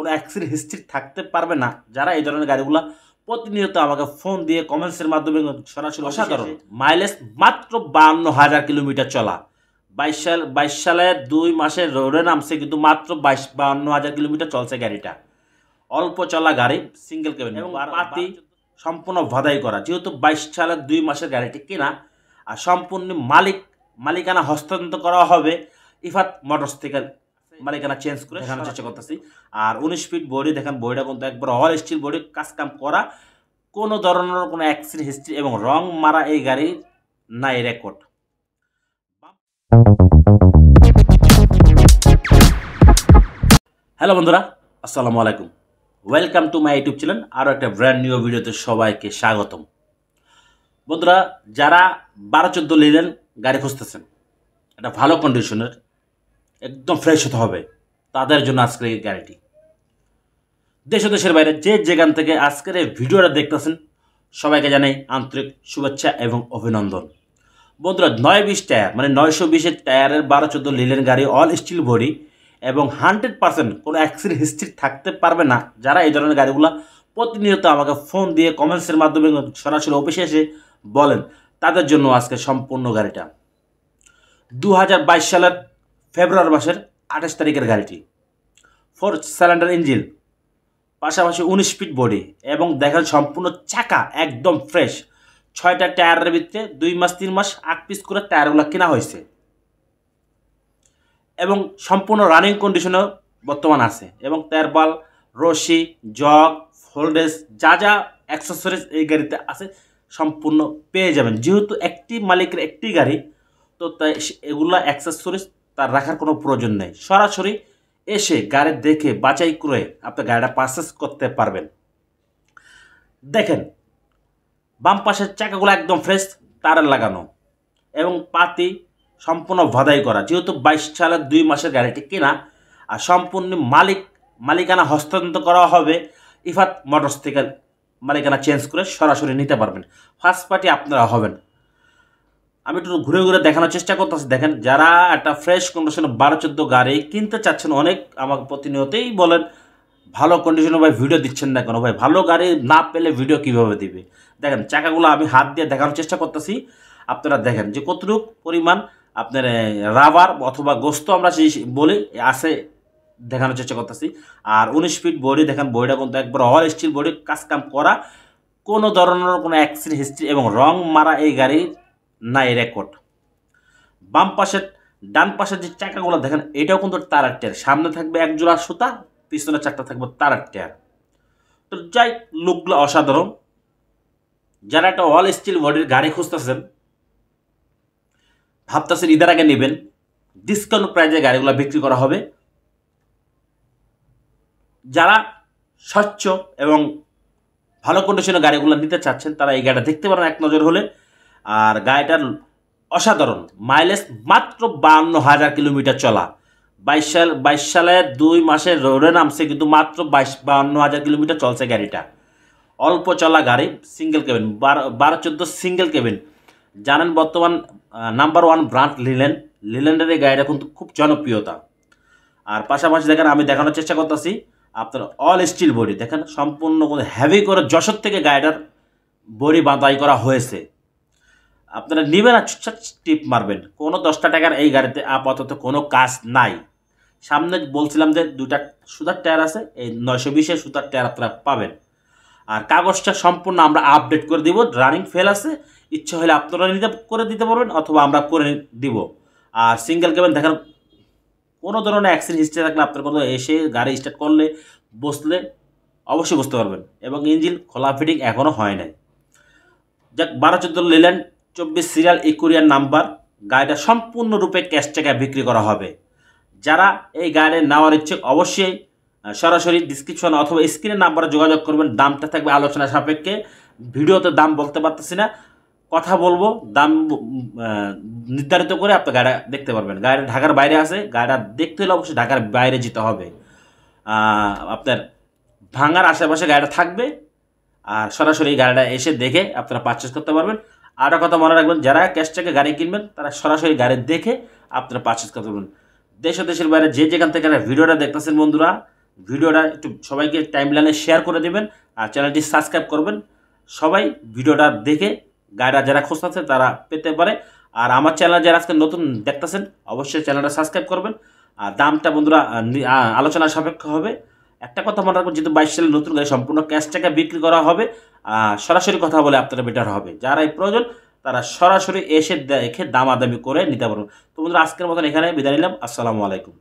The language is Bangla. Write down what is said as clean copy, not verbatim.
কোনো অ্যাক্সিডেন্ট হিস্ট্রি থাকতে পারবে না। যারা এই ধরনের গাড়িগুলো প্রতিনিয়ত আমাকে ফোন দিয়ে কমেন্টসের মাধ্যমে সরাসরি অসাধারণ মাইলেজ মাত্র 52,000 কিলোমিটার চলা, 22 সালে 2 মাসে রোডে নামছে, কিন্তু মাত্র 52,000 কিলোমিটার চলছে গাড়িটা। অল্প চলা গাড়ি, সিঙ্গেল কেবিন এবং পাতি সম্পূর্ণ ভাদাই করা। যেহেতু 22 সালের 2 মাসের গাড়িটি কেনা আর সম্পূর্ণ মালিকানা হস্তান্তর করা হবে ইফাত মোটরস থেকে, মালিকানা চেঞ্জ করে দেখানোর চেষ্টা করতেছি। আর 19 ফিট বডি দেখেন, বডিটা কিন্তু একবার অল স্টিল বডি, কাজ কাম করা, কোনো ধরনের কোনো অ্যাক্সিডেন্ট হিস্ট্রি এবং রং মারা এই গাড়ির নাই রেকর্ড। হ্যালো বন্ধুরা, আসসালামু আলাইকুম, welcome to my YouTube channel. আরও একটা ব্র্যান্ড নিউ ভিডিওতে সবাইকে স্বাগতম। বন্ধুরা, যারা 12-14 লিলেন গাড়ি খুঁজতেছেন, এটা ভালো কন্ডিশনের, একদম ফ্রেশ হতে হবে, তাদের জন্য আজকের এই গাড়িটি। দেশ ও দেশের বাইরে যে যেখান থেকে আজকের এই ভিডিওটা দেখতেছেন, সবাইকে জানাই আন্তরিক শুভেচ্ছা এবং অভিনন্দন। বন্ধুরা, 920 টায়ার মানে 920 টায়ারের 12-14 লিলেন গাড়ি, অল স্টিল বডি এবং 100% কোনো অ্যাক্সিডেন্ট হিস্ট্রি থাকতে পারবে না। যারা এই ধরনের গাড়িগুলো প্রতিনিয়ত আমাকে ফোন দিয়ে কমেন্টসের মাধ্যমে সরাসরি অফিসে এসে বলেন, তাদের জন্য আজকে সম্পূর্ণ গাড়িটা। 2022 সালের ফেব্রুয়ারি মাসের 28 তারিখের গাড়িটি, 4 সিলিন্ডার ইঞ্জিন, পাশাপাশি 19 ফিট বডি এবং দেখেন সম্পূর্ণ চাকা একদম ফ্রেশ। 6টা টায়ারের ভিতরে 2 মাস 3 মাস 8 পিস করে টায়ারগুলো কেনা হয়েছে এবং সম্পূর্ণ রানিং কন্ডিশনেও বর্তমান আছে। এবং টায়ারবাল, রশি, জগ, ফোল্ডেস, যা যা অ্যাক্সেসরিজ এই গাড়িতে আছে সম্পূর্ণ পেয়ে যাবেন। যেহেতু একটি মালিকের একটি গাড়ি, তো তাই এগুলা অ্যাক্সেসরিজ তার রাখার কোনো প্রয়োজন নেই। সরাসরি এসে গাড়ি দেখে বাছাই করে আপনি গাড়িটা পারচেস করতে পারবেন। দেখেন, বাম পাশের চাকাগুলো একদম ফ্রেশ, তারের লাগানো এবং পাতি সম্পূর্ণ ভাদাই করা। যেহেতু 22 সালের 2 মাসের গাড়িটি কেনা আর সম্পূর্ণ মালিকানা হস্তান্তর করা হবে ইফাত মোটরস থেকে, মালিকানা চেঞ্জ করে সরাসরি নিতে পারবেন। ফার্স্ট পার্টি আপনারা হবেন। আমি একটু ঘুরে ঘুরে দেখানোর চেষ্টা করতেছি। দেখেন, যারা একটা ফ্রেশ কন্ডিশনে 12-14 গাড়ি কিনতে চাচ্ছেন, অনেক আমাকে প্রতিনিয়তই বলেন ভালো কন্ডিশনে ভাই ভিডিও দিচ্ছেন না কেন, ভাই ভালো গাড়ি না পেলে ভিডিও কীভাবে দিবে। দেখেন, চাকাগুলো আমি হাত দিয়ে দেখানোর চেষ্টা করতেছি, আপনারা দেখেন যে কতটুকু পরিমাণ আপনার রাবার অথবা গোস্ত আমরা সেই বলি আছে, দেখানোর চেষ্টা করতেছি। আর 19 ফিট বডি দেখেন, বডিটা কিন্তু একবার অল স্টিল বডি, কাজ কাম করা, কোনো ধরনের কোনো অ্যাক্সিডেন্ট হিস্ট্রি এবং রং মারা এই গাড়ির নাই রেকর্ড। বাম পাশের ডান পাশের যে চাকাগুলো দেখেন, এটাও কিন্তু তারের টায়ার, সামনে থাকবে এক জোড়া সুতা, পিছনের চাকটা থাকবে তারের টায়ার। তো যাই, লুকগুলো অসাধারণ। যারা একটা অল স্টিল বডির গাড়ি খুঁজতেছেন, ভাবতেছেন ঈদের আগে নেবেন, ডিসকাউন্ট প্রাইজে গাড়িগুলো বিক্রি করা হবে। যারা স্বচ্ছ এবং ভালো কন্ডিশনের গাড়িগুলো নিতে চাচ্ছেন, তারা এই গাড়িটা দেখতে পারেন এক নজর হলে। আর গাড়িটার অসাধারণ মাইলেজ মাত্র 52,000 কিলোমিটার চলা, 22 সালে 2 মাসে রোডে নামছে, কিন্তু মাত্র 52,000 কিলোমিটার চলছে গাড়িটা। অল্প চলা গাড়ি, সিঙ্গেল কেবিন, 12-14 সিঙ্গেল কেবিন। জানেন বর্তমান নাম্বার 1 ব্র্যান্ড লিল্যান্ডের এই গাড়িটা কিন্তু খুব জনপ্রিয়তা। আর পাশাপাশি দেখেন, আমি দেখানোর চেষ্টা করতেছি আপনার অল স্টিল বডি দেখেন, সম্পূর্ণ হেভি করে যশোর থেকে গাড়িটার বডি বাঁধাই করা হয়েছে। আপনারা নেবেন আর টিপ মারবেন। কোনো 10টা টাকার এই গাড়িতে আপাতত কোনো কাজ নাই। সামনে বলছিলাম যে 2টা সুতার টায়ার আছে, এই 920 সুতার টায়ার আপনারা পাবেন। আর কাগজটা সম্পূর্ণ আমরা আপডেট করে দিব, রানিং ফেল আছে, ইচ্ছা হলে আপনারা করে দিতে পারবেন অথবা আমরা করে দিব। আর সিঙ্গেল কেবিন দেখেন, কোনো ধরনের অ্যাক্সিডেন্ট হিস্ট্রি থাকলে আপনার কোনো এসে গাড়ি স্টার্ট করলে বসলে অবশ্যই বুঝতে পারবেন। এবং ইঞ্জিন খোলা ফিটিং এখনও হয় নাই। যাক, 12-14 লিল্যান্ড, 24 সিরিয়াল, ইকুরিয়ার নাম্বার। গাড়িটা সম্পূর্ণরূপে ক্যাশ টাকায় বিক্রি করা হবে। যারা এই গাড়ি নেওয়ার ইচ্ছে, অবশ্যই সরাসরি ডিসক্রিপশন অথবা স্ক্রিনের নাম্বারে যোগাযোগ করবেন। দামটা থাকবে আলোচনা সাপেক্ষে, ভিডিওতে দাম বলতে পারতেছি না, কথা বলবো, দাম নির্ধারিত করে আপনি গাড়িটা দেখতে পারবেন। গাড়িটা ঢাকার বাইরে আছে, গাড়িটা দেখতে হলে অবশ্যই ঢাকার বাইরে যেতে হবে। আপনার ভাঙার আশেপাশে গাড়িটা থাকবে, আর সরাসরি গাড়িটা এসে দেখে আপনারা পারচেস করতে পারবেন। আরও কথা মনে রাখবেন, যারা ক্যাশ টাকা গাড়ি কিনবেন, তারা সরাসরি গাড়ি দেখে আপনারা পারচেস করতে পারবেন। দেশ ও দেশের বাইরে যে যেখান থেকে ভিডিওটা দেখতেছেন বন্ধুরা, ভিডিওটা একটু সবাইকে টাইমলাইনে শেয়ার করে দেবেন আর চ্যানেলটি সাবস্ক্রাইব করবেন। সবাই ভিডিওটা দেখে গাড়িটা যারা খুঁজতেছে তারা পেতে পারে। আর আমার চ্যানেল যারা আজকে নতুন দেখতেছেন অবশ্যই চ্যানেলটা সাবস্ক্রাইব করবেন। আর দামটা বন্ধুরা আলোচনা সাপেক্ষ হবে। একটা কথা মনে রাখবেন, যেহেতু 22 সালের নতুন গাড়ি সম্পূর্ণ ক্যাশ টাকা বিক্রি করা হবে, সরাসরি কথা বলে আপনারা বেটার হবে। যারাই প্রয়োজন তারা সরাসরি এসে দেখে দামাদামি করে নিতে পারবেন। তো বন্ধুরা আজকের মতন এখানে বিদায় নিলাম। আসসালামু আলাইকুম।